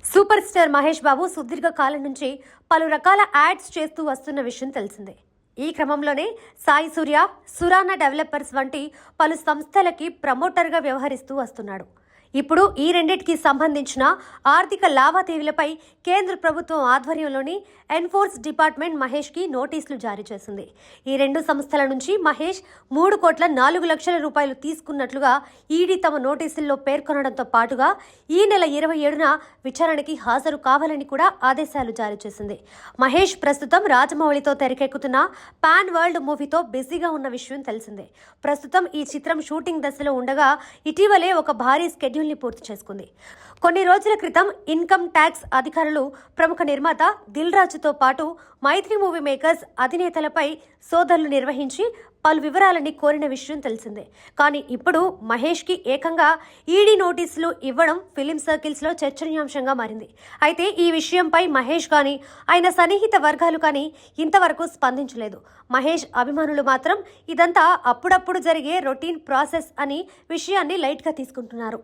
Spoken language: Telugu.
సూపర్ స్టార్ మహేష్ బాబు సుదీర్ఘ కాలం నుంచి పలు రకాల యాడ్స్ చేస్తూ వస్తున్న విషయం తెలిసిందే. ఈ క్రమంలోనే సాయి సూర్య, సురానా డెవలపర్స్ వంటి పలు సంస్థలకి ప్రమోటర్గా వ్యవహరిస్తూ వస్తున్నాడు. ఇప్పుడు ఈ రెండింటికి సంబంధించిన ఆర్థిక లావాదేవీలపై కేంద్ర ప్రభుత్వం ఆధ్వర్యంలోని ఎన్ఫోర్స్ డిపార్ట్మెంట్ మహేష్కి నోటీసులు జారీ చేసింది. ఈ రెండు సంస్థల నుంచి మహేష్ 3,04,00,000 రూపాయలు తీసుకున్నట్లుగా ఈడీ తమ నోటీసుల్లో పేర్కొనడంతో పాటుగా ఈ నెల 27న విచారణకి హాజరు కావాలని కూడా ఆదేశాలు జారీ చేసింది. మహేష్ ప్రస్తుతం రాజమౌళితో తెరకెక్కుతున్న పాన్ వరల్డ్ మూవీతో బిజీగా ఉన్న విషయం తెలిసిందే. ప్రస్తుతం ఈ చిత్రం షూటింగ్ దశలో ఉండగా ఇటీవలే ఒక భారీ స్కెడ్యూల్ పూర్తి చేసుకుంది. కొన్ని రోజుల క్రితం ఇన్కమ్ ట్యాక్స్ అధికారులు ప్రముఖ నిర్మాత దిల్ రాజుతో పాటు మైత్రి మూవీ మేకర్స్ అధినేతలపై సోదాలు నిర్వహించి పలు వివరాలని కోరిన విషయం తెలిసిందే. కానీ ఇప్పుడు మహేష్కి ఏకంగా ఈడీ నోటీసులు ఇవ్వడం ఫిలిం సర్కిల్స్లో చర్చనీయాంశంగా మారింది. అయితే ఈ విషయంపై మహేష్ కానీ ఆయన సన్నిహిత వర్గాలు కానీ ఇంతవరకు స్పందించలేదు. మహేష్ అభిమానులు మాత్రం ఇదంతా అప్పుడప్పుడు జరిగే రొటీన్ ప్రాసెస్ అని విషయాన్ని లైట్గా తీసుకుంటున్నారు.